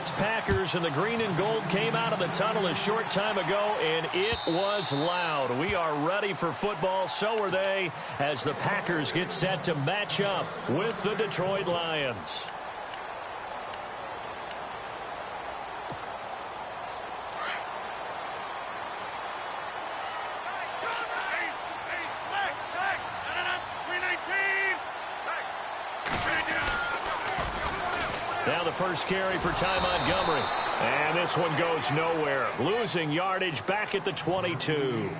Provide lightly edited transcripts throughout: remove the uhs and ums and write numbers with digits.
it's Packers, and the green and gold came out of the tunnel a short time ago, and it was loud. We are ready for football. So are they, as the Packers get set to match up with the Detroit Lions. Now the first carry for Ty Montgomery. And this one goes nowhere. Losing yardage back at the 22.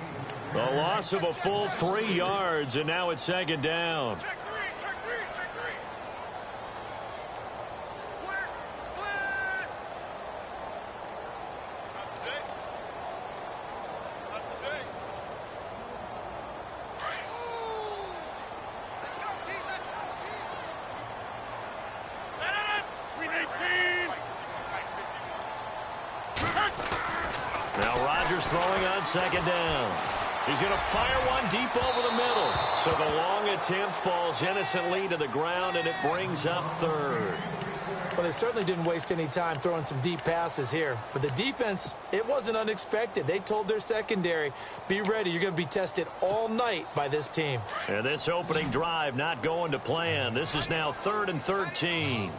The loss of a full 3 yards, and now it's second down. Throwing on second down. He's going to fire one deep over the middle. So the long attempt falls innocently to the ground, and it brings up third. Well, they certainly didn't waste any time throwing some deep passes here. But the defense, it wasn't unexpected. They told their secondary, be ready. You're going to be tested all night by this team. And this opening drive not going to plan. This is now 3rd and 13.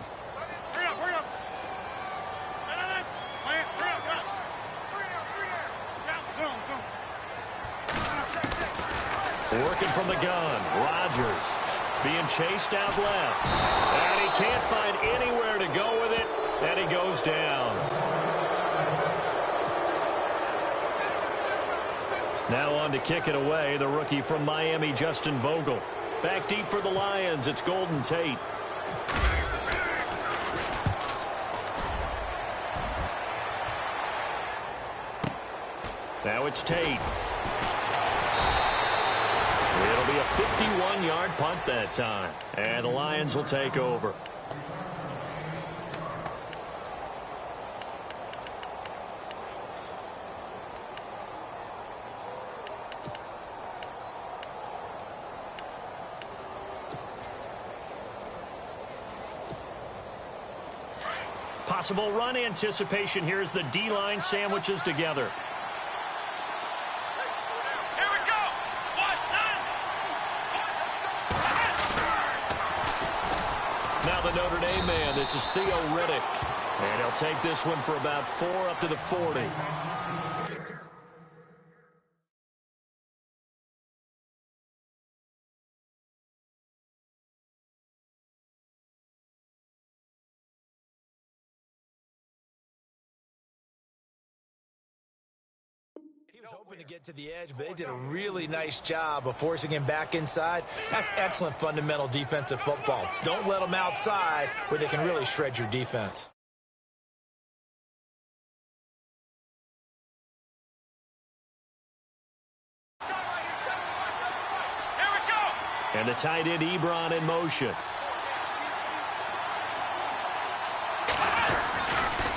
Working from the gun, Rodgers being chased out left. And he can't find anywhere to go with it, and he goes down. Now on to kick it away, the rookie from Miami, Justin Vogel. Back deep for the Lions, it's Golden Tate. Now it's Tate. It'll be a 51-yard punt that time. And the Lions will take over. Possible run anticipation here as the D-line sandwiches together. Now the Notre Dame man, this is Theo Riddick. And he'll take this one for about 4 up to the 40. He was hoping to get to the edge, but they did a really nice job of forcing him back inside. That's excellent fundamental defensive football. Don't let them outside where they can really shred your defense. And the tight end Ebron in motion.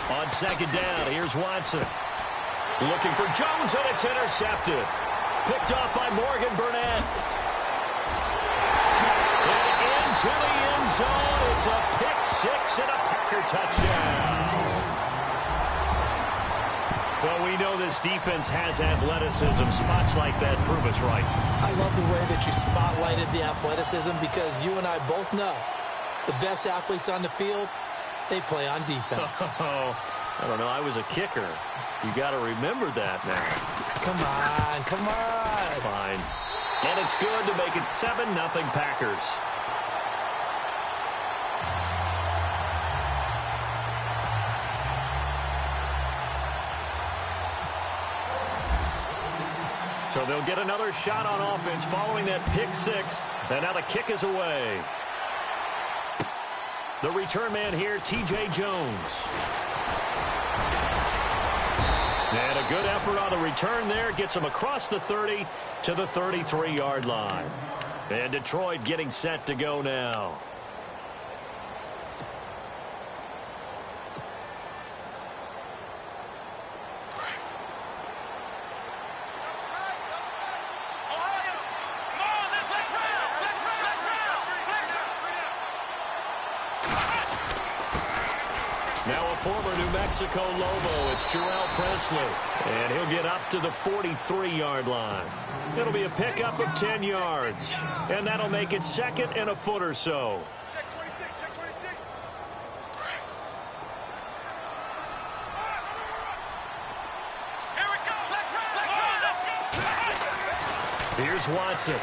On second down, here's Watson. Looking for Jones, and it's intercepted. Picked off by Morgan Burnett. And into the end zone. It's a pick-6 and a Packer touchdown. Well, we know this defense has athleticism. Spots like that prove us right. I love the way that you spotlighted the athleticism, because you and I both know the best athletes on the field, they play on defense. I don't know. I was a kicker. You got to remember that now. Come on, come on. Fine. And it's good to make it 7-0 Packers. So they'll get another shot on offense following that pick-6. And now the kick is away. The return man here, T.J. Jones. And a good effort on the return there. Gets him across the 30 to the 33-yard line. And Detroit getting set to go now. Now a former New Mexico Lobo. It's Jarrell Presley. And he'll get up to the 43-yard line. It'll be a pickup of 10 yards. And that'll make it second and a foot or so. Check 26, check 26. Here we go. Let's go. Here's Watson.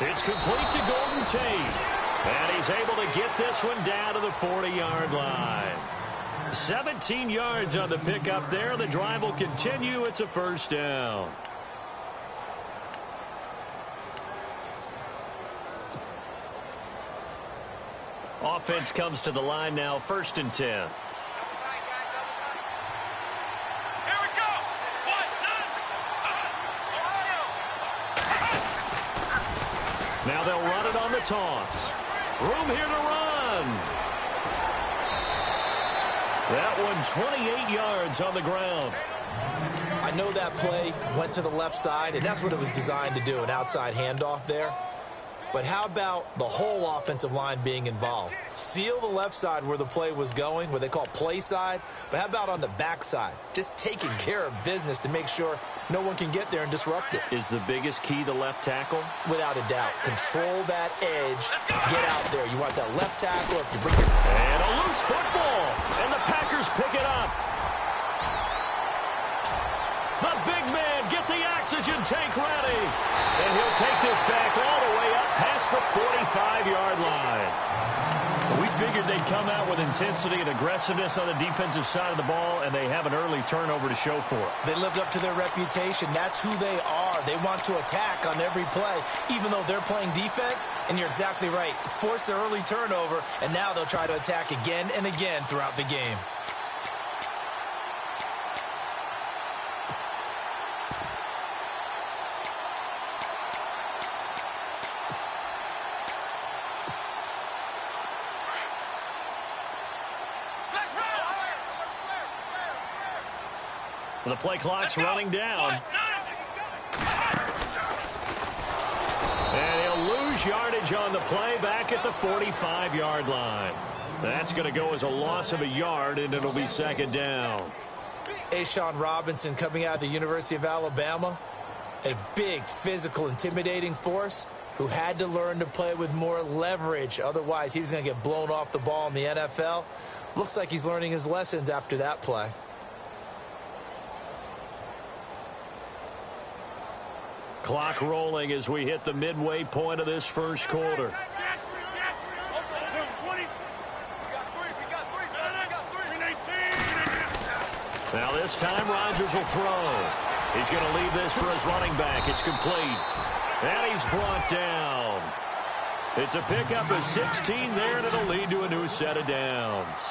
It's complete to Golden Tate. And he's able to get this one down to the 40-yard line. 17 yards on the pickup there. The drive will continue. It's a first down. Offense comes to the line now, 1st and 10. Here we go. 1, 9. Now they'll run it on the toss. Room here to run. That one 28 yards on the ground. I know that play went to the left side, and that's what it was designed to do, an outside handoff there. But how about the whole offensive line being involved? Seal the left side where the play was going, what they call play side. But how about on the back side? Just taking care of business to make sure no one can get there and disrupt it. Is the biggest key the left tackle? Without a doubt. Control that edge. Get out there. You want that left tackle. If you bring your... And a loose football. And the Packers pick it up. The big man, get the oxygen tank ready. And he'll take this back all the way up past the 45-yard line. We figured they'd come out with intensity and aggressiveness on the defensive side of the ball, and they have an early turnover to show for it. They lived up to their reputation. That's who they are. They want to attack on every play, even though they're playing defense. And you're exactly right. Force the early turnover, and now they'll try to attack again and again throughout the game. The play clock's running down. And he'll lose yardage on the play back at the 45-yard line. That's going to go as a loss of a yard, and it'll be 2nd down. Ashawn Robinson coming out of the University of Alabama. A big, physical, intimidating force who had to learn to play with more leverage. Otherwise, he was going to get blown off the ball in the NFL. Looks like he's learning his lessons after that play. Clock rolling as we hit the midway point of this first quarter. Now this time Rodgers will throw. He's going to leave this for his running back. It's complete. And he's brought down. It's a pickup of 16 there, and it'll lead to a new set of downs.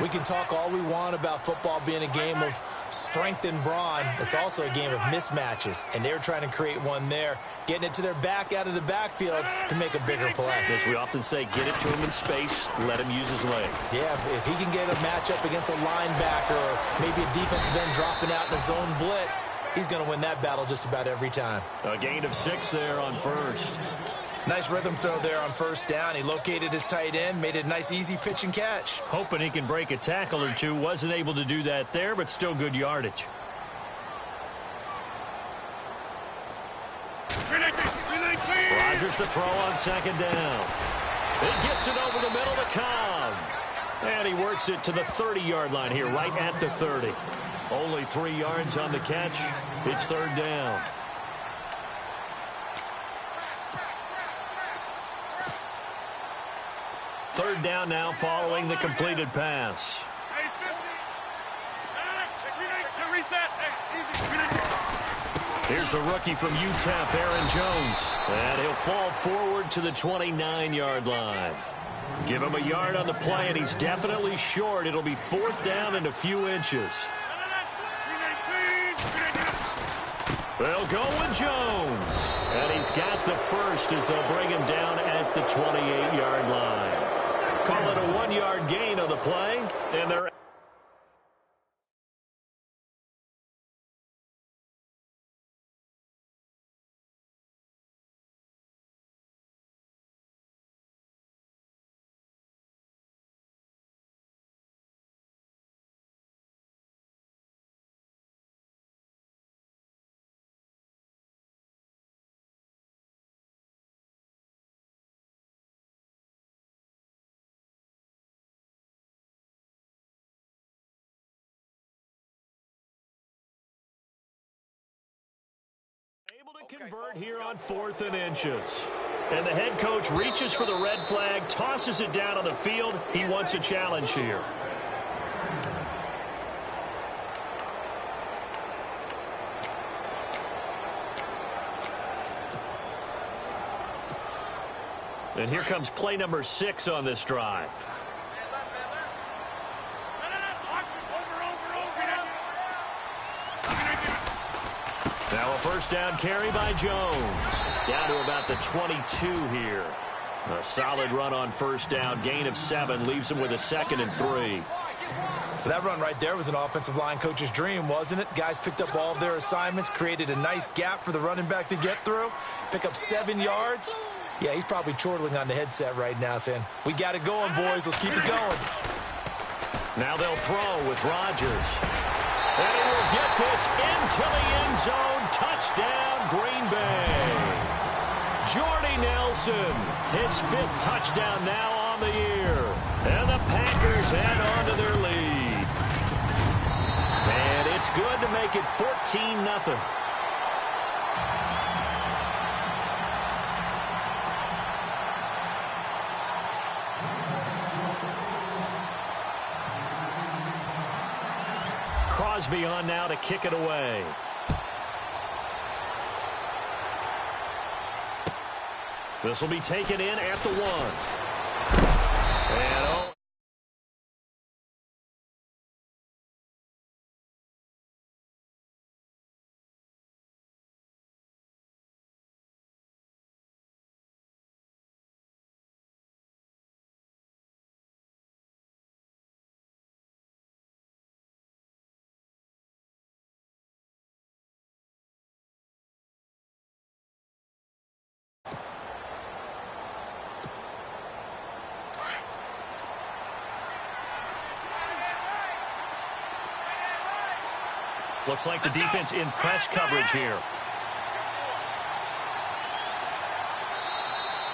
We can talk all we want about football being a game of strength and brawn. It's also a game of mismatches, and they're trying to create one there, getting it to their back out of the backfield to make a bigger play. As we often say, get it to him in space, let him use his leg. Yeah, if he can get a matchup against a linebacker or maybe a defensive end dropping out in a zone blitz, he's going to win that battle just about every time. A gain of 6 there on first. Nice rhythm throw there on first down. He located his tight end, made it a nice, easy pitch and catch. Hoping he can break a tackle or two. Wasn't able to do that there, but still good yardage. Rodgers to throw on 2nd down. He gets it over the middle to Cobb. And he works it to the 30-yard line here, right at the 30. Only 3 yards on the catch. It's 3rd down. Third down now following the completed pass. Here's the rookie from UTEP, Aaron Jones. And he'll fall forward to the 29-yard line. Give him a yard on the play, and he's definitely short. It'll be 4th down and a few inches. They'll go with Jones. And he's got the first as they'll bring him down at the 28-yard line. Call it a 1-yard gain on the play, and they're Convert here on 4th and inches. And the head coach reaches for the red flag, tosses it down on the field. He wants a challenge here. And here comes play number 6 on this drive. Now a first down carry by Jones. Down to about the 22 here. A solid run on first down. Gain of 7 leaves him with a 2nd and 3. That run right there was an offensive line coach's dream, wasn't it? Guys picked up all of their assignments, created a nice gap for the running back to get through, pick up 7 yards. Yeah, he's probably chortling on the headset right now saying, we got it going, boys. Let's keep it going. Now they'll throw with Rodgers. And he will get this into the end zone. Touchdown, Green Bay. Jordy Nelson, his 5th touchdown now on the year. And the Packers add on to their lead. And it's good to make it 14-0. Crosby on now to kick it away. This will be taken in at the 1. And looks like the defense in press coverage here.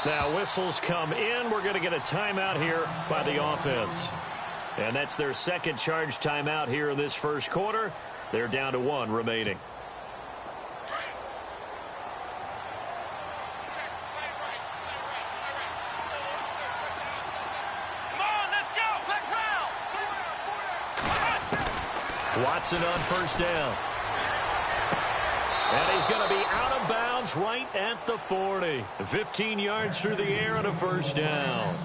Now whistles come in. We're going to get a timeout here by the offense. And that's their 2nd charge timeout here in this first quarter. They're down to 1 remaining. Watson on first down. And he's going to be out of bounds right at the 40. 15 yards through the air and a first down.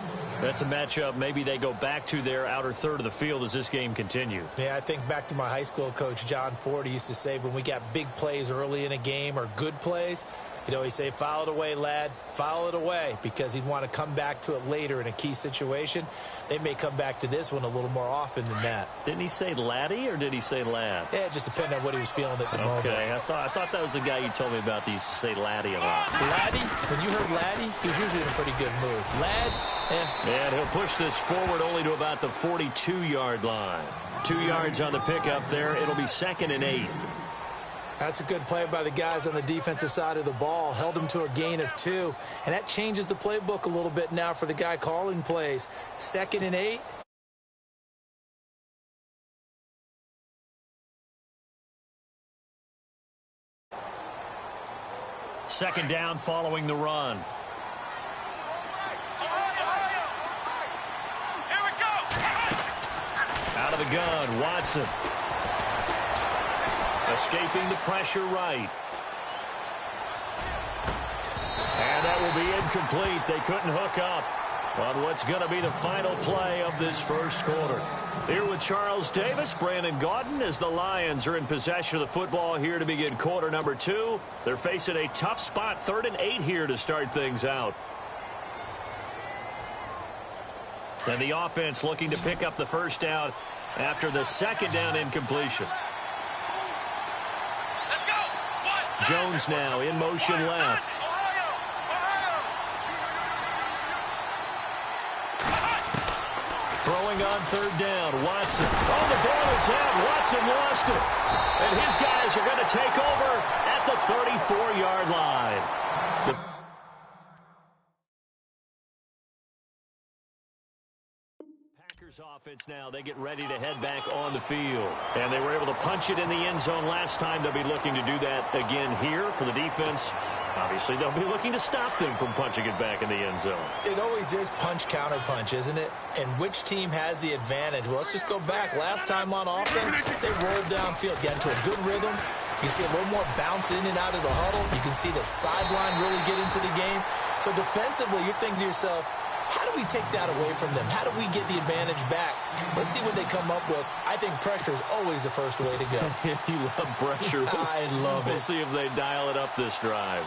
That's a matchup maybe they go back to their outer third of the field as this game continues. Yeah, I think back to my high school coach, John Ford. He used to say when we got big plays early in a game or good plays, he'd always say, foul it away, lad. Foul it away, because he'd want to come back to it later in a key situation. They may come back to this one a little more often than that. Didn't he say laddie or did he say lad? Yeah, it just depended on what he was feeling at the moment. Okay, I thought that was the guy you told me about. He used to say laddie a lot. Laddie? When you heard laddie, he was usually in a pretty good mood. Lad? And he'll push this forward only to about the 42-yard line. 2 yards on the pickup there. It'll be 2nd and 8. That's a good play by the guys on the defensive side of the ball. Held them to a gain of 2. And that changes the playbook a little bit now for the guy calling plays. 2nd and 8. Second down following the run. Here we go. Out of the gun, Watson. Escaping the pressure right. And that will be incomplete. They couldn't hook up on what's going to be the final play of this first quarter. Here with Charles Davis, Brandon Gaudin, as the Lions are in possession of the football here to begin quarter number 2. They're facing a tough spot, 3rd and 8 here to start things out. And the offense looking to pick up the first down after the 2nd down incompletion. Jones now in motion left. Throwing on 3rd down, Watson. Oh, the ball is out. Watson lost it. And his guys are going to take over at the 34-yard line. Packers offense now. They get ready to head back on the field. And they were able to punch it in the end zone last time. They'll be looking to do that again here for the defense. Obviously, they'll be looking to stop them from punching it back in the end zone. It always is punch, counter punch, isn't it? And which team has the advantage? Well, let's just go back. Last time on offense, they rolled downfield, got into a good rhythm. You can see a little more bounce in and out of the huddle. You can see the sideline really get into the game. So defensively, you're thinking to yourself, how do we take that away from them? How do we get the advantage back? Let's see what they come up with. I think pressure is always the first way to go. You love pressure. I love it. We'll see if they dial it up this drive.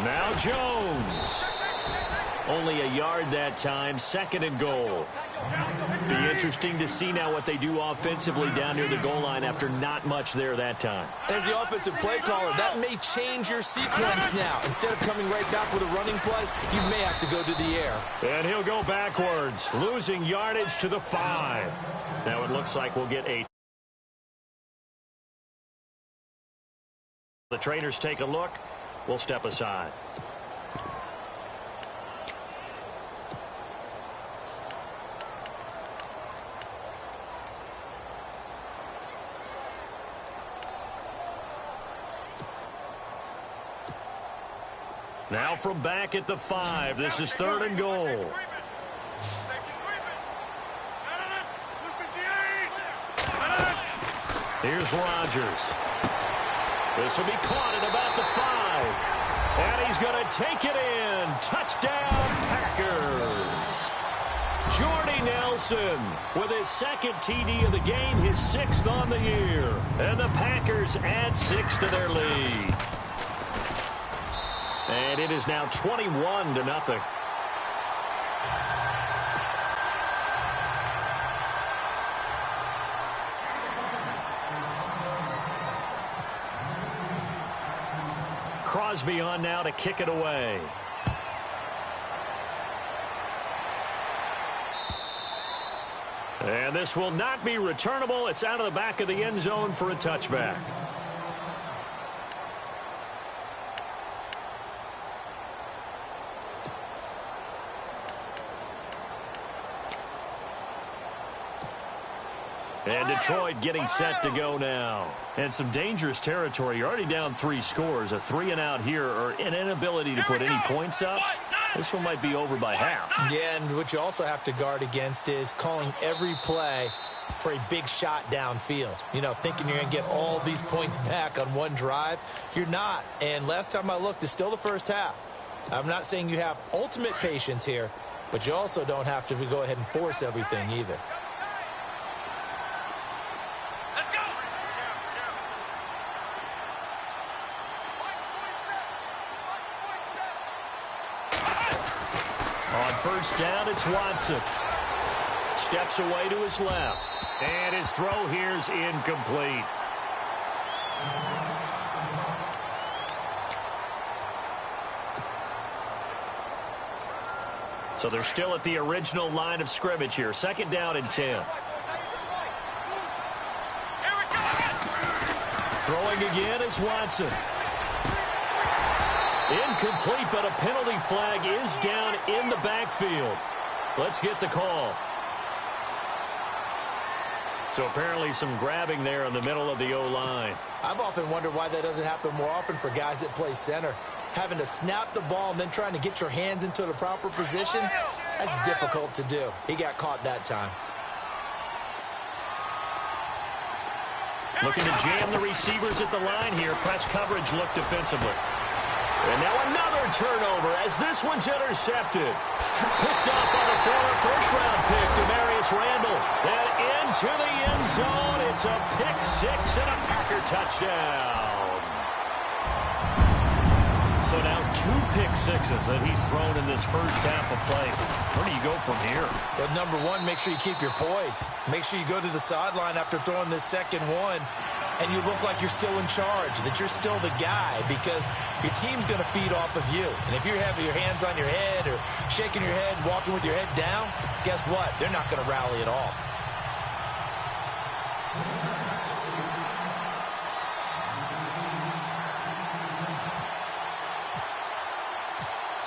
Now Jones. Only a yard that time, 2nd and goal. Be interesting to see now what they do offensively down near the goal line after not much there that time. As the offensive play caller, that may change your sequence now. Instead of coming right back with a running play, you may have to go to the air. And he'll go backwards, losing yardage to the 5. Now it looks like we'll get a... The trainers take a look. We'll step aside. Now from back at the 5, this is 3rd and goal. Here's Rodgers. This will be caught at about the 5. And he's going to take it in. Touchdown, Packers. Jordy Nelson with his 2nd TD of the game, his 6th on the year. And the Packers add 6 to their lead. And it is now 21-0. Crosby on now to kick it away. And this will not be returnable. It's out of the back of the end zone for a touchback. And Detroit getting set to go now. And some dangerous territory. You're already down 3 scores. A 3-and-out here, or an inability to put any points up. This one might be over by half. Yeah, and what you also have to guard against is calling every play for a big shot downfield. You know, thinking you're going to get all these points back on one drive. You're not. And last time I looked, it's still the first half. I'm not saying you have ultimate patience here, but you also don't have to go ahead and force everything either. On first down, it's Watson. Steps away to his left. And his throw here's incomplete. So they're still at the original line of scrimmage here. 2nd down and 10. Throwing again is Watson. Incomplete, but a penalty flag is down in the backfield. Let's get the call. So apparently some grabbing there in the middle of the O-line. I've often wondered why that doesn't happen more often for guys that play center. Having to snap the ball and then trying to get your hands into the proper position, that's difficult to do. He got caught that time. Looking to jam the receivers at the line here. Press coverage look defensively. And now another turnover as this one's intercepted. Picked up by the former first-round pick, Demarius Randall. And into the end zone. It's a pick-6 and a Packer touchdown. So now 2 pick-6s that he's thrown in this first half of play. Where do you go from here? Well, number one, make sure you keep your poise. Make sure you go to the sideline after throwing this second one and you look like you're still in charge, that you're still the guy, because your team's going to feed off of you. And if you're having your hands on your head or shaking your head and walking with your head down, guess what? They're not going to rally at all.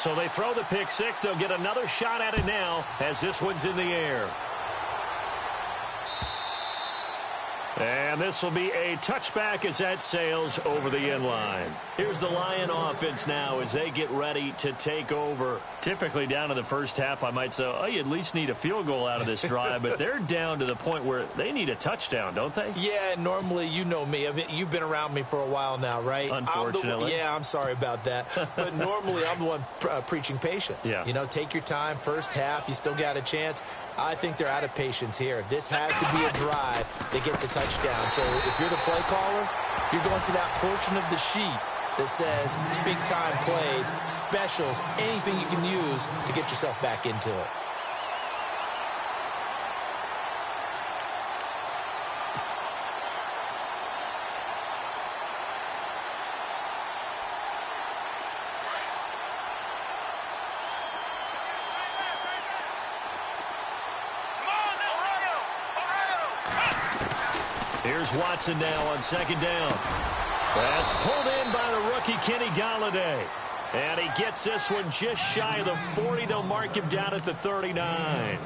So they throw the pick six. They'll get another shot at it now as this one's in the air. And this will be a touchback as that sails over the end line. Here's the Lion offense now as they get ready to take over. Typically down in the first half, I might say, oh, you at least need a field goal out of this drive. But they're down to the point where they need a touchdown, don't they? Yeah, normally, you know me. You've been around me for a while now, right? Unfortunately. I'm sorry about that. But normally, I'm the one preaching patience. Yeah. You know, take your time. First half, you still got a chance. I think they're out of patience here. This has to be a drive that gets a touchdown. So if you're the play caller, you're going to that portion of the sheet that says big-time plays, specials, anything you can use to get yourself back into it. Here's Watson now on second down. That's pulled in by the rookie Kenny Galladay. And he gets this one just shy of the 40. They'll mark him down at the 39.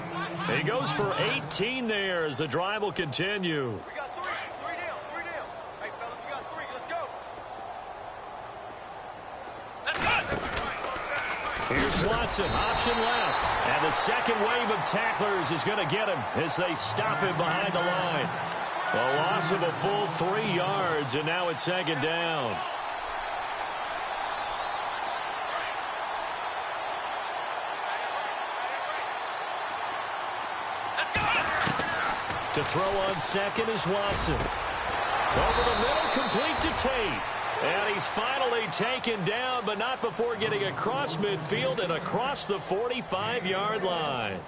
He goes for 18 there as the drive will continue. We got three down. Hey, fellas, we got three. Let's go. Here's Watson, option left. And the second wave of tacklers is going to get him as they stop him behind the line. A loss of a full 3 yards, and now it's second down. To throw on second is Watson. Over the middle, complete to Tate. And he's finally taken down, but not before getting across midfield and across the 45-yard line.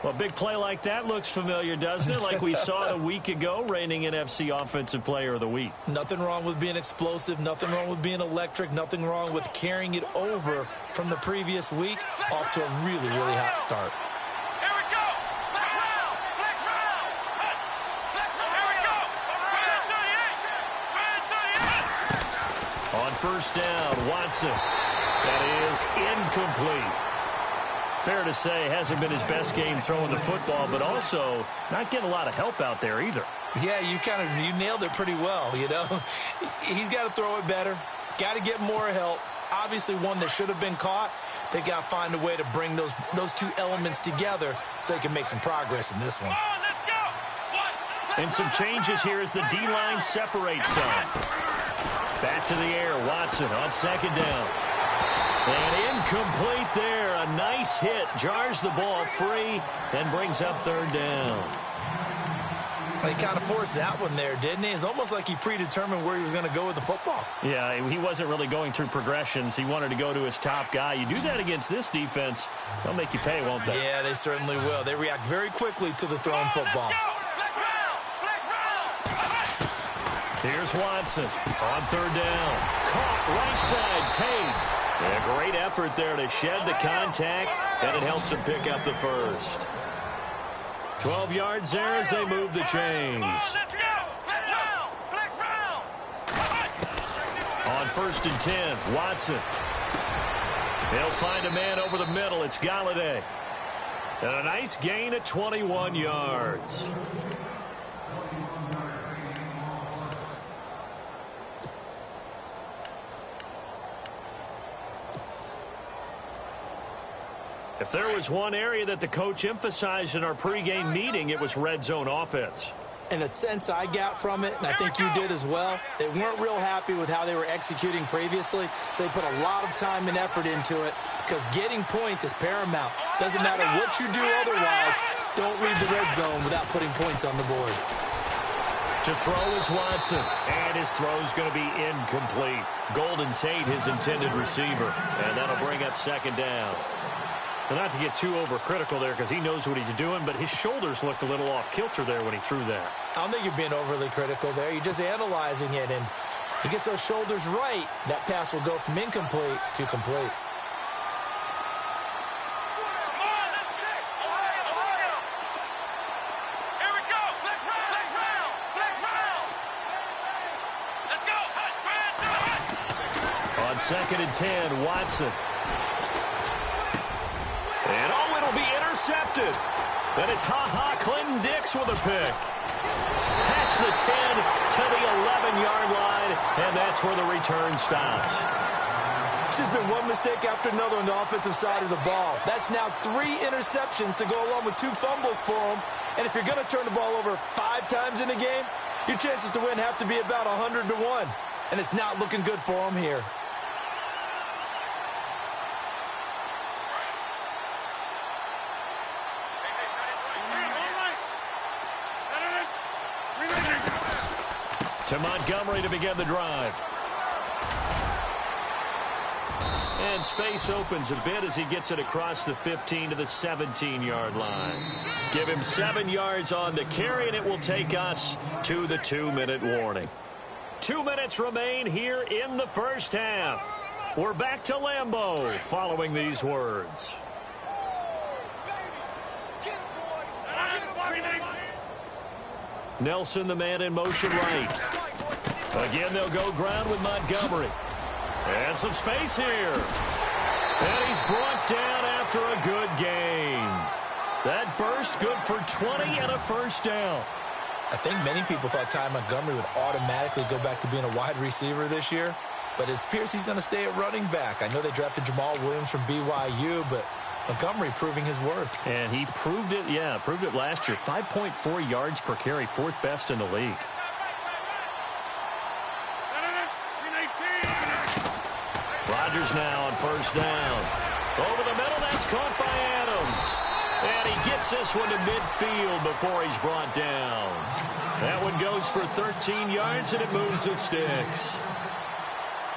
Well, a big play like that looks familiar, doesn't it? Like we saw it a week ago, reigning NFC Offensive Player of the Week. Nothing wrong with being explosive. Nothing wrong with being electric. Nothing wrong with carrying it over from the previous week off to a really, really hot start. Here we go. Flex round. Here we go. Red 38. On first down, Watson. That is incomplete. Fair to say, hasn't been his best game throwing the football, but also not getting a lot of help out there either. Yeah, you nailed it pretty well, you know. He's got to throw it better. Got to get more help. Obviously, one that should have been caught. They got to find a way to bring those two elements together so they can make some progress in this one. Let's go. And some changes here as the D-line separates some. Back to the air, Watson on second down. And incomplete there. A nice hit. Jars the ball free and brings up third down. He kind of forced that one there, didn't he? It's almost like he predetermined where he was going to go with the football. Yeah, he wasn't really going through progressions. He wanted to go to his top guy. You do that against this defense, they'll make you pay, won't they? Yeah, they certainly will. They react very quickly to the thrown football. Here's Watson on third down. Caught right side, Tate. And a great effort there to shed the contact, and it helps him pick up the first. 12 yards there as they move the chains. On first and 10, Watson. He'll find a man over the middle. It's Galladay. And a nice gain at 21 yards. If there was one area that the coach emphasized in our pregame meeting, it was red zone offense. And the sense I got from it, and I think you did as well, they weren't real happy with how they were executing previously, so they put a lot of time and effort into it because getting points is paramount. Doesn't matter what you do otherwise, don't leave the red zone without putting points on the board. To throw is Watson, and his throw is going to be incomplete. Golden Tate, his intended receiver, and that'll bring up second down. Well, not to get too overcritical there because he knows what he's doing, but his shoulders looked a little off kilter there when he threw that. I don't think you're being overly critical there. You're just analyzing it, and he gets those shoulders right. That pass will go from incomplete to complete. On 2nd and 10, Watson. And oh, it'll be intercepted. Then it's Clinton Dix with a pick. Past the 10 to the 11-yard line, and that's where the return stops. This has been one mistake after another on the offensive side of the ball. That's now 3 interceptions to go along with 2 fumbles for him. And if you're going to turn the ball over 5 times in a game, your chances to win have to be about 100 to 1. And it's not looking good for him here. To Montgomery to begin the drive. And space opens a bit as he gets it across the 15 to the 17-yard line. Give him 7 yards on the carry, and it will take us to the 2-minute warning. 2 minutes remain here in the first half. We're back to Lambeau following these words. Nelson, the man in motion right. Again, they'll go ground with Montgomery. And some space here. And he's brought down after a good gain. That burst good for 20 and a first down. I think many people thought Ty Montgomery would automatically go back to being a wide receiver this year. But it appears he's going to stay at running back. I know they drafted Jamal Williams from BYU, but Montgomery proving his worth. And he proved it, proved it last year. 5.4 yards per carry, 4th best in the league. Rodgers now on first down. Over the middle, that's caught by Adams. And he gets this one to midfield before he's brought down. That one goes for 13 yards, and it moves the sticks.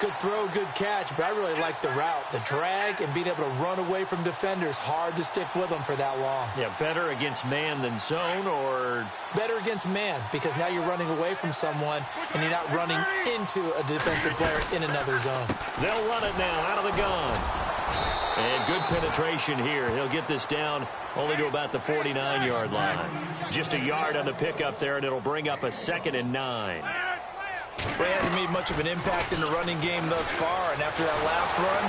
Good throw, good catch, but I really like the route. The drag and being able to run away from defenders. Hard to stick with them for that long. Yeah, better against man than zone, or better against man, because now you're running away from someone and you're not running into a defensive player in another zone. They'll run it now out of the gun. And good penetration here. He'll get this down only to about the 49-yard line. Just a yard on the pickup there, and it'll bring up a 2nd and 9. Ray hasn't made much of an impact in the running game thus far, and after that last run,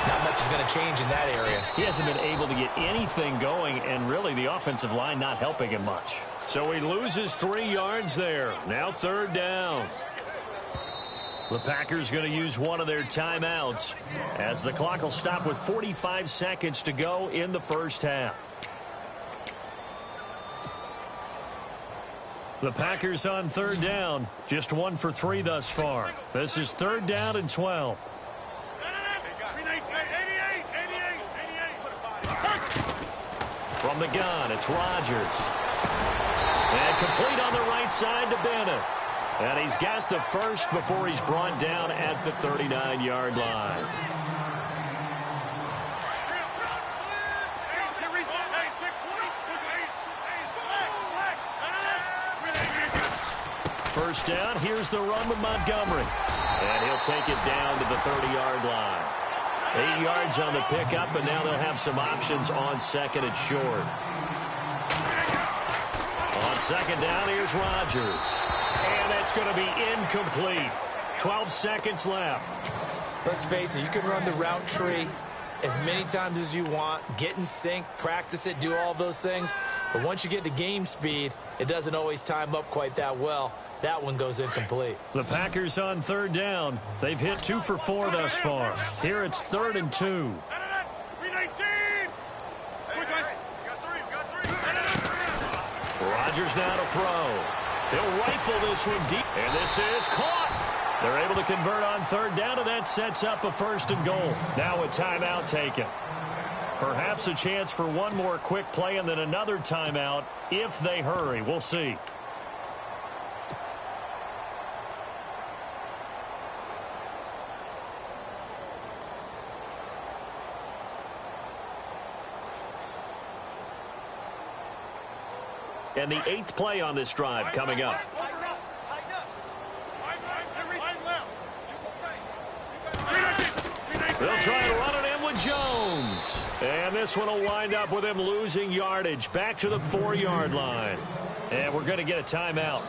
not much is going to change in that area. He hasn't been able to get anything going, and really the offensive line not helping him much. So he loses 3 yards there. Now 3rd down. The Packers going to use one of their timeouts as the clock will stop with 45 seconds to go in the first half. The Packers on 3rd down, just 1 for 3 thus far. This is 3rd down and 12. From the gun, it's Rodgers. And complete on the right side to Bennett. And he's got the first before he's brought down at the 39-yard line. First down, here's the run with Montgomery. And he'll take it down to the 30-yard line. 8 yards on the pickup, and now they'll have some options on 2nd and short. On 2nd down, here's Rodgers. And that's going to be incomplete. 12 seconds left. Let's face it, you can run the route tree as many times as you want, get in sync, practice it, do all those things. But once you get to game speed, it doesn't always time up quite that well. That one goes incomplete. The Packers on 3rd down. They've hit 2 for 4 thus far. Here it's 3rd and 2. Rodgers now to throw. He'll rifle this one deep. And this is caught. They're able to convert on 3rd down, and that sets up a 1st and goal. Now a timeout taken. Perhaps a chance for one more quick play and then another timeout if they hurry. We'll see. And the 8th play on this drive coming up. They'll try to run it in with Jones. And this one will wind up with him losing yardage back to the 4-yard line. And we're going to get a timeout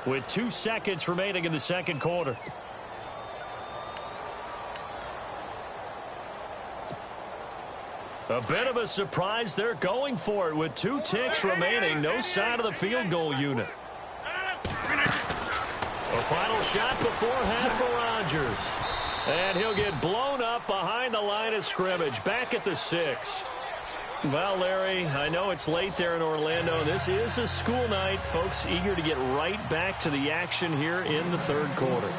with 2 seconds remaining in the second quarter. A bit of a surprise. They're going for it with 2 ticks remaining. No sign of the field goal unit. A final shot before half for Rodgers. And he'll get blown up behind the line of scrimmage, back at the 6. Well, Larry, I know it's late there in Orlando. This is a school night. Folks eager to get right back to the action here in the third quarter.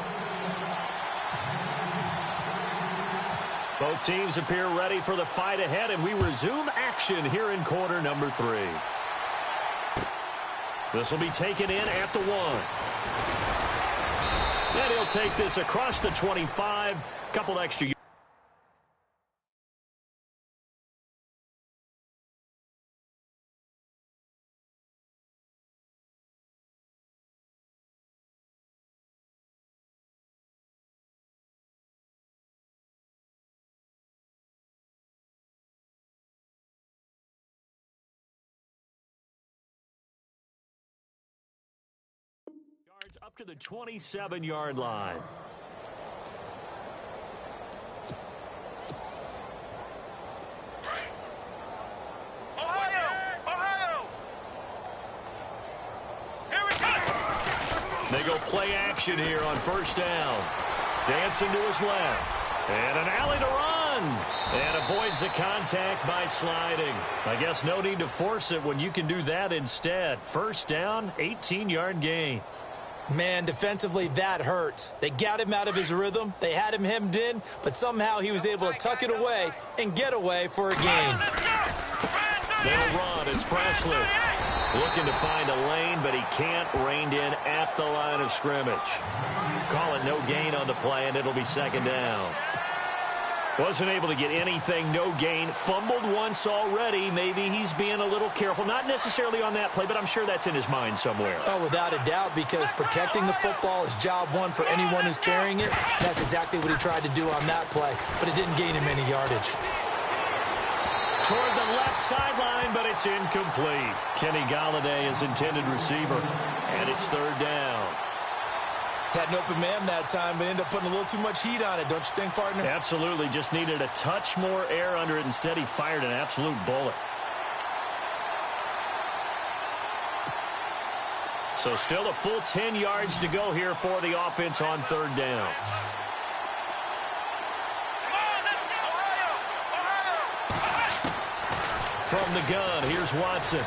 Both teams appear ready for the fight ahead, and we resume action here in quarter number 3. This will be taken in at the 1. And he'll take this across the 25. Couple extra. Up to the 27-yard line. Ohio! Here we go! They go play action here on first down. Dancing to his left. And an alley to run. And avoids the contact by sliding. I guess no need to force it when you can do that instead. First down, 18-yard gain. Man, defensively, that hurts. They got him out of his rhythm. They had him hemmed in, but somehow he was able to tuck it away and get away for a gain. They'll run. It's Presley. Looking to find a lane, but he can't. Reined in at the line of scrimmage. Call it no gain on the play, and it'll be second down. Wasn't able to get anything, no gain. Fumbled once already. Maybe he's being a little careful. Not necessarily on that play, but I'm sure that's in his mind somewhere. Oh, without a doubt, because protecting the football is job one for anyone who's carrying it. That's exactly what he tried to do on that play, but it didn't gain him any yardage. Toward the left sideline, but it's incomplete. Kenny Galladay is intended receiver, and it's third down. Had an open man that time, but ended up putting a little too much heat on it, don't you think, partner? Absolutely. Just needed a touch more air under it. Instead, he fired an absolute bullet. So still a full 10 yards to go here for the offense on third down. From the gun, here's Watson.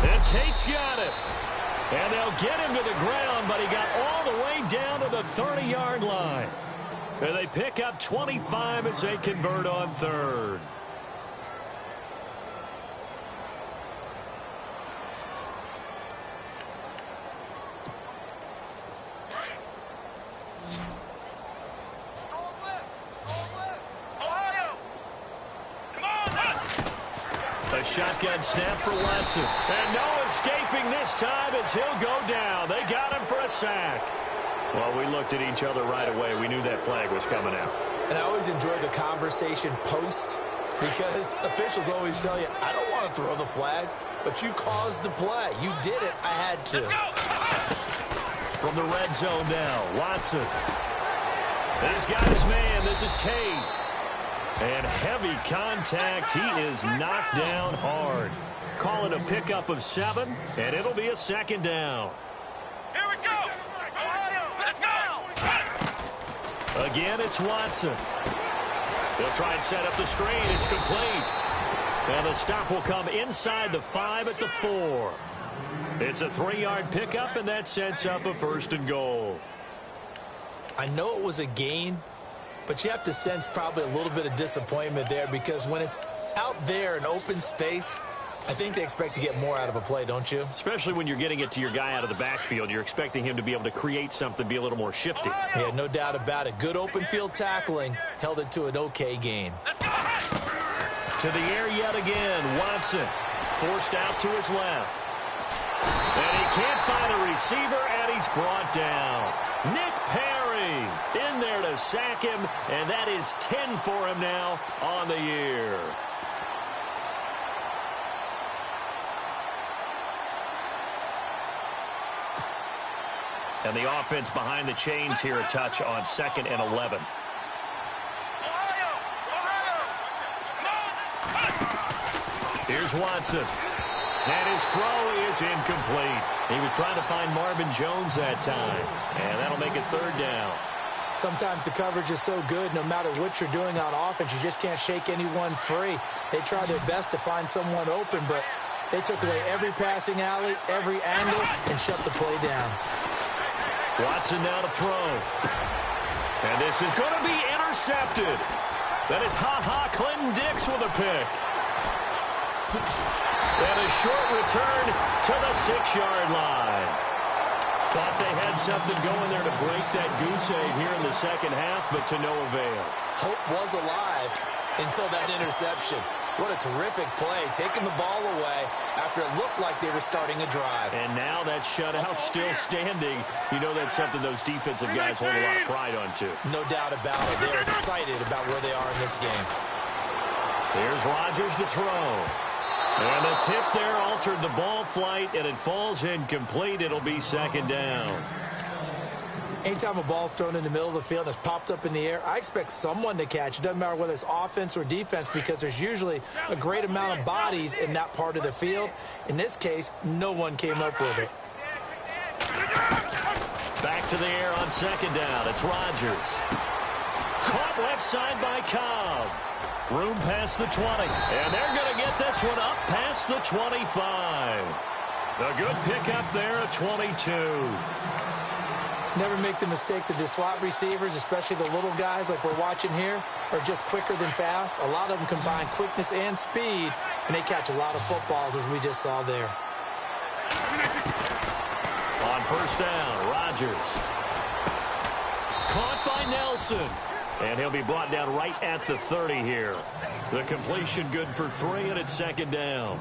And Tate's got it. And they'll get him to the ground, but he got all the way down to the 30-yard line. And they pick up 25 as they convert on third. A shotgun snap for Watson. And no escaping this time as he'll go down. They got him for a sack. Well, we looked at each other right away. We knew that flag was coming out. And I always enjoy the conversation post because officials always tell you, I don't want to throw the flag, but you caused the play. You did it. I had to. From the red zone now, Watson. He's got his man. This is Tate. And heavy contact. He is knocked down hard. Call it a pickup of 7, and it'll be a second down. Here we go! Let's go! Again, it's Watson. They'll try and set up the screen. It's complete. And the stop will come inside the 5 at the 4. It's a 3-yard pickup, and that sets up a first and goal. I know it was a gain, but you have to sense probably a little bit of disappointment there because when it's out there in open space, I think they expect to get more out of a play, don't you? Especially when you're getting it to your guy out of the backfield. You're expecting him to be able to create something, be a little more shifty. Yeah, no doubt about it. Good open field tackling held it to an okay gain. To the air yet again, Watson. forced out to his left. And he can't find a receiver, and he's brought down. Nick Perry in there to sack him, and that is 10 for him now on the year. And the offense behind the chains here a touch on 2nd and 11. Here's Watson. And his throw is incomplete. He was trying to find Marvin Jones that time. And that'll make it 3rd down. Sometimes the coverage is so good, no matter what you're doing on offense, you just can't shake anyone free. They try their best to find someone open, but they took away every passing alley, every angle, and shut the play down. Watson now to throw. And this is going to be intercepted. Then it's Clinton Dix with a pick. And a short return to the 6-yard line. Thought they had something going there to break that goose egg here in the second half, but to no avail. Hope was alive until that interception. What a terrific play, taking the ball away after it looked like they were starting a drive. And now that shutout still standing. You know that's something those defensive guys hold a lot of pride on, too. No doubt about it. They're excited about where they are in this game. Here's Rodgers to throw. And the tip there altered the ball flight, and it falls incomplete. It'll be 2nd down. Anytime a ball's thrown in the middle of the field and it's popped up in the air, I expect someone to catch. It doesn't matter whether it's offense or defense, because there's usually a great amount of bodies in that part of the field. In this case, no one came up with it. Back to the air on 2nd down. It's Rodgers. Caught left side by Cobb. Room past the 20. And they're going to get this one up past the 25. A good pickup there at 22. Never make the mistake that the slot receivers, especially the little guys like we're watching here, are just quicker than fast. A lot of them combine quickness and speed, and they catch a lot of footballs, as we just saw there. On 1st down, Rodgers. Caught by Nelson. And he'll be brought down right at the 30 here. The completion good for 3, and it's 2nd down.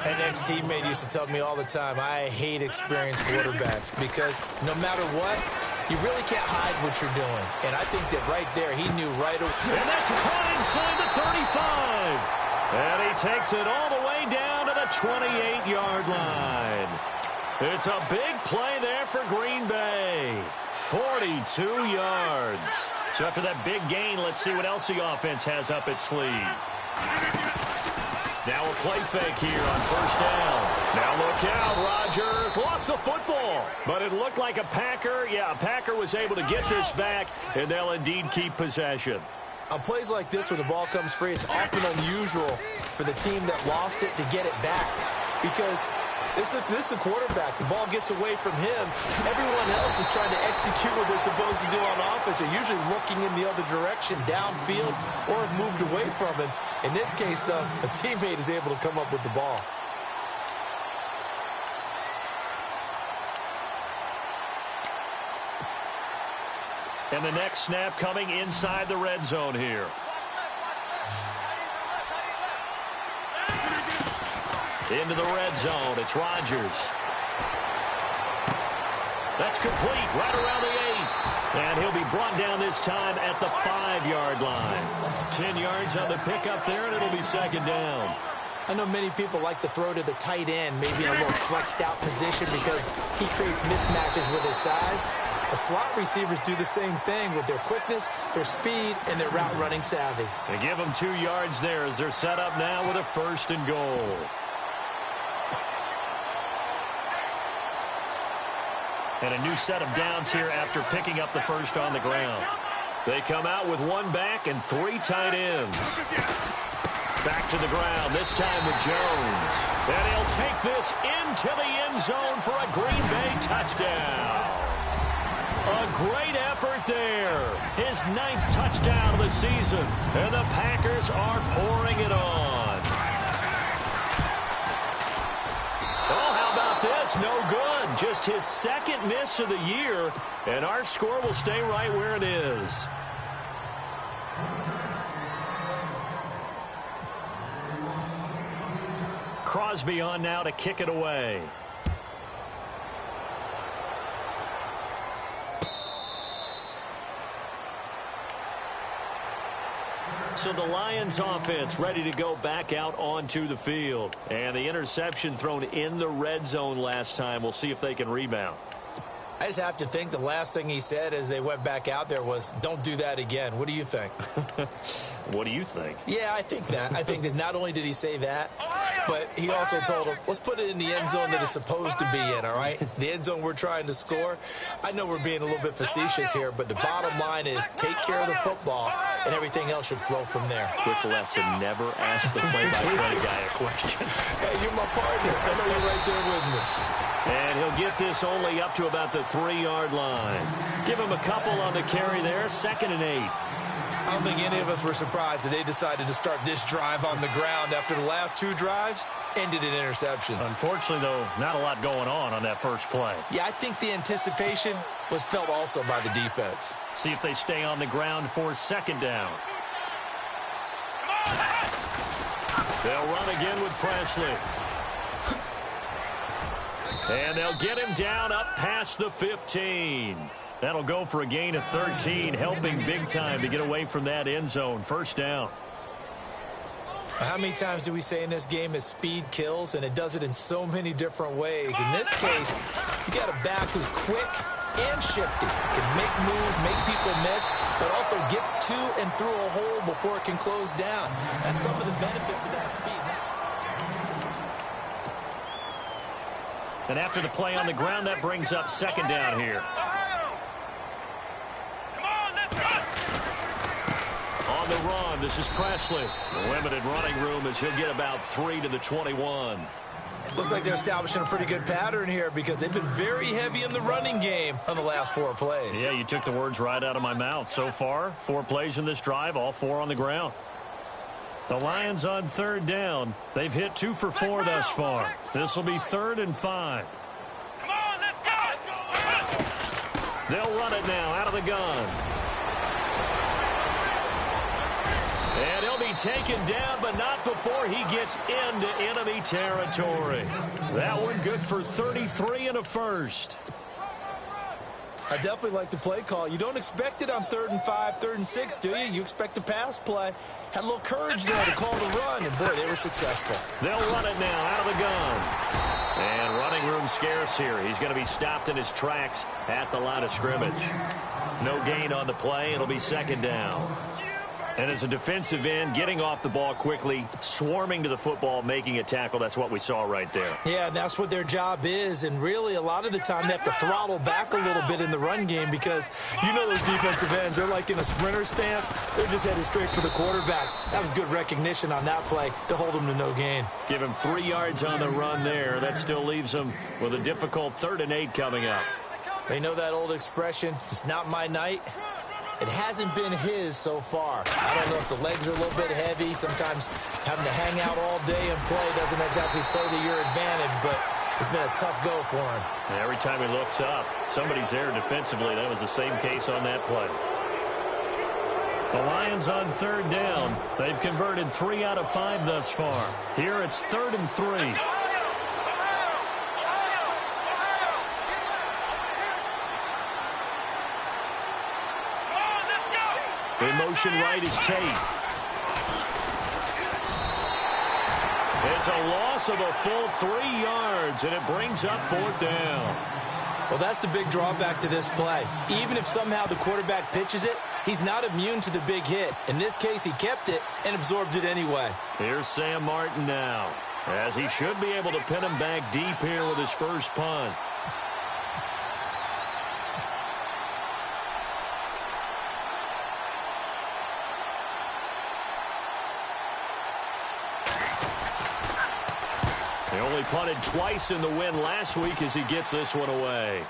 An ex-teammate used to tell me all the time, I hate experienced quarterbacks, because no matter what, you really can't hide what you're doing. And I think that right there, he knew right away. And that's caught inside the 35. And he takes it all the way down to the 28-yard line. It's a big play there for Green Bay. 42 yards. So after that big gain, let's see what else the offense has up its sleeve. Now a play fake here on 1st down. Now look out, Rodgers lost the football. But it looked like a Packer. Yeah, a Packer was able to get this back, and they'll indeed keep possession. On plays like this where the ball comes free, it's often unusual for the team that lost it to get it back, because this is the quarterback. The ball gets away from him. Everyone else is trying to execute what they're supposed to do on offense. They're usually looking in the other direction, downfield, or have moved away from him. In this case, though, a teammate is able to come up with the ball. And the next snap coming inside the red zone here. Into the red zone, it's Rodgers. That's complete, right around the 8. And he'll be brought down this time at the 5-yard line. 10 yards on the pickup there, and it'll be 2nd down. I know many people like to throw to the tight end, maybe in a little flexed out position, because he creates mismatches with his size. The slot receivers do the same thing with their quickness, their speed, and their route running savvy. They give them 2 yards there as they're set up now with a 1st and goal. And a new set of downs here after picking up the 1st on the ground. They come out with 1 back and 3 tight ends. Back to the ground, this time with Jones. And he'll take this into the end zone for a Green Bay touchdown. A great effort there. His 9th touchdown of the season. And the Packers are pouring it on. Oh, how about this? No good. Just his 2nd miss of the year. And our score will stay right where it is. Crosby on now to kick it away. So the Lions offense ready to go back out onto the field. And the interception thrown in the red zone last time. We'll see if they can rebound. I just have to think the last thing he said as they went back out there was, don't do that again. What do you think? What do you think? Yeah, I think that. I think that not only did he say that, but he also told him, let's put it in the end zone that it's supposed to be in, all right? The end zone we're trying to score. I know we're being a little bit facetious here, but the bottom line is take care of the football, and everything else should flow from there. Quick lesson, never ask the play-by-play guy a question. Hey, you're my partner. I know you're right there with me. And he'll get this only up to about the 3-yard line. Give him a couple on the carry there, 2nd and 8. I don't think any of us were surprised that they decided to start this drive on the ground after the last 2 drives ended in interceptions. Unfortunately, though, not a lot going on that first play. Yeah, I think the anticipation was felt also by the defense. See if they stay on the ground for 2nd down. They'll run again with Presley. And they'll get him down up past the 15. That'll go for a gain of 13, helping big time to get away from that end zone. 1st down. How many times do we say in this game is speed kills, and it does it in so many different ways. In this case, you got a back who's quick and shifty, can make moves, make people miss, but also gets to and through a hole before it can close down. That's some of the benefits of that speed. And after the play on the ground, that brings up 2nd down here. On the run, this is Presley. Limited running room as he'll get about 3 to the 21. Looks like they're establishing a pretty good pattern here because they've been very heavy in the running game on the last 4 plays. Yeah, you took the words right out of my mouth. So far, 4 plays in this drive, all 4 on the ground. The Lions on 3rd down. They've hit 2 for 4 thus far. This will be 3rd and 5. Come on, let's go! They'll run it now out of the gun. And he'll be taken down, but not before he gets into enemy territory. That one good for 33 and a first. I definitely like the play call. You don't expect it on 3rd and 5, 3rd and 6, do you? You expect a pass play. Had a little courage there to call the run, and boy, they were successful. They'll run it now out of the gun. And running room scarce here. He's going to be stopped in his tracks at the line of scrimmage. No gain on the play. It'll be 2nd down. And as a defensive end, getting off the ball quickly, swarming to the football, making a tackle, that's what we saw right there. Yeah, that's what their job is, and really a lot of the time they have to throttle back a little bit in the run game because you know those defensive ends, they're like in a sprinter stance. They're just headed straight for the quarterback. That was good recognition on that play to hold them to no gain. Give him 3 yards on the run there. That still leaves him with a difficult 3rd and 8 coming up. They know that old expression, it's not my night. It hasn't been his so far. I don't know if the legs are a little bit heavy. Sometimes having to hang out all day and play doesn't exactly play to your advantage, but it's been a tough go for him. And every time he looks up, somebody's there defensively. That was the same case on that play. The Lions on 3rd down. They've converted 3 out of 5 thus far. Here it's 3rd and 3. In motion right is Tate. It's a loss of a full 3 yards, and it brings up 4th down. Well, that's the big drawback to this play. Even if somehow the quarterback pitches it, he's not immune to the big hit. In this case, he kept it and absorbed it anyway. Here's Sam Martin now, as he should be able to pin him back deep here with his first punt. They only punted twice in the win last week as he gets this one away.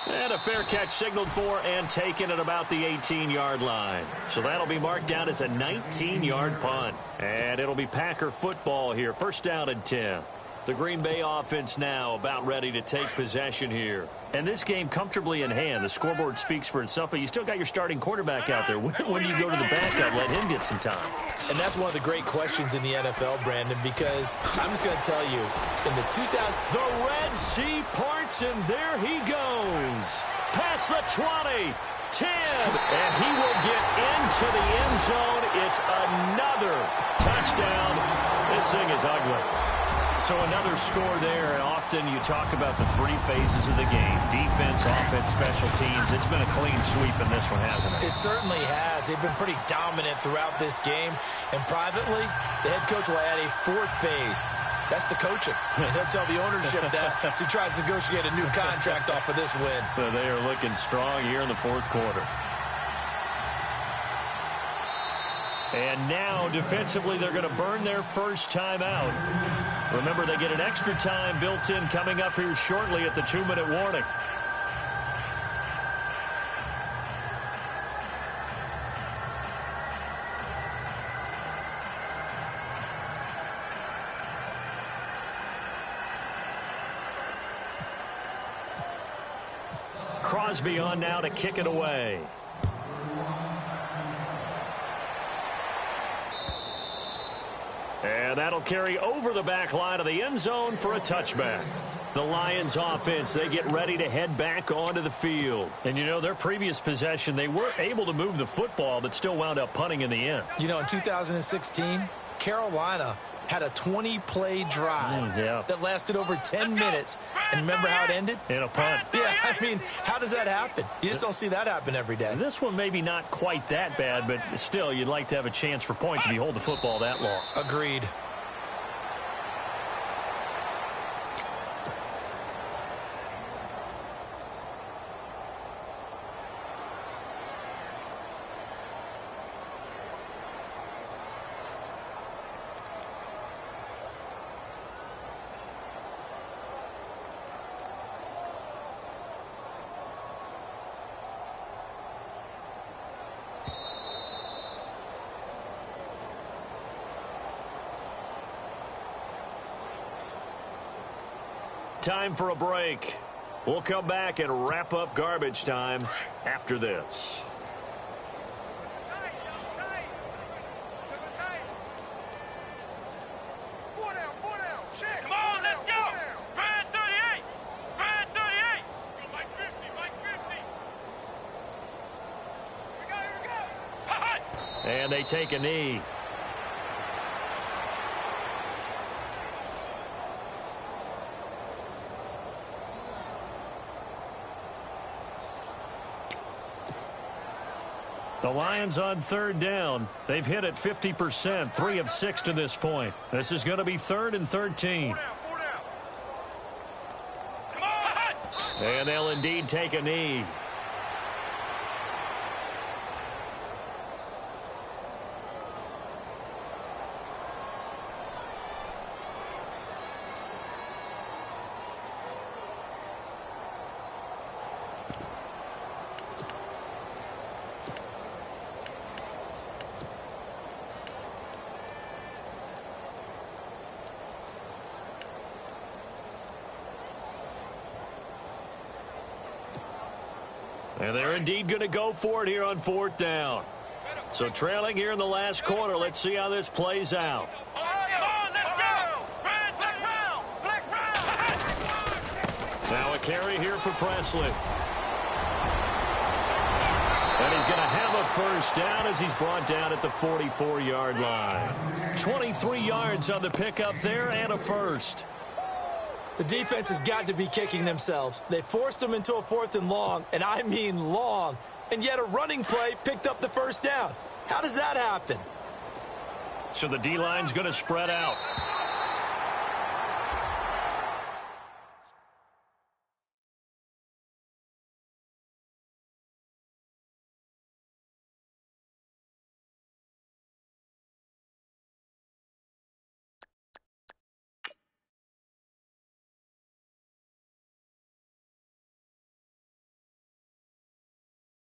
And a fair catch signaled for and taken at about the 18-yard line. So that'll be marked down as a 19-yard punt. And it'll be Packer football here. 1st down and 10. The Green Bay offense now about ready to take possession here. And this game comfortably in hand. The scoreboard speaks for itself, but you still got your starting quarterback out there. When do you go to the backup? Let him get get some time. And that's one of the great questions in the NFL, Brandon, because I'm just going to tell you, in the 2000s, the Red Sea parts, and there he goes. Past the 20, 10, and he will get into the end zone. It's another touchdown. This thing is ugly. So another score there. Often you talk about the three phases of the game: defense, offense, special teams. It's been a clean sweep in this one, hasn't it? It certainly has. They've been pretty dominant throughout this game. And privately, the head coach will add a fourth phase. That's the coaching. And he'll tell the ownership that as he tries to negotiate a new contract off of this win. So they are looking strong here in the fourth quarter. And now, defensively, they're going to burn their first time out. Remember, they get an extra time built in coming up here shortly at the 2-minute warning. Crosby on now to kick it away. And that'll carry over the back line of the end zone for a touchback. The Lions offense, they get ready to head back onto the field. And, you know, their previous possession, they were able to move the football, but still wound up punting in the end. You know, in 2016, Carolina had a 20-play drive that lasted over 10 minutes. And remember how it ended? In a punt. Yeah, I mean, how does that happen? You just don't see that happen every day. This one maybe not quite that bad, but still, you'd like to have a chance for points if you hold the football that long. Agreed. Time for a break. We'll come back and wrap up garbage time after this. Come on, let's go! Brad 38! Brad 38! Like 50, like 50! Here we go! And they take a knee. The Lions on third down. They've hit it 50%, 3 of 6 to this point. This is going to be 3rd and 13. Come on! And they'll indeed take a knee. And they're indeed going to go for it here on 4th down. So trailing here in the last quarter. Let's see how this plays out. Come on, let's go! Brad, flex round! Flex round! Now a carry here for Presley. And he's going to have a first down as he's brought down at the 44-yard line. 23 yards on the pickup there and a first. The defense has got to be kicking themselves. They forced them into a 4th and long, and I mean long, and yet a running play picked up the first down. How does that happen? So the D-line's going to spread out.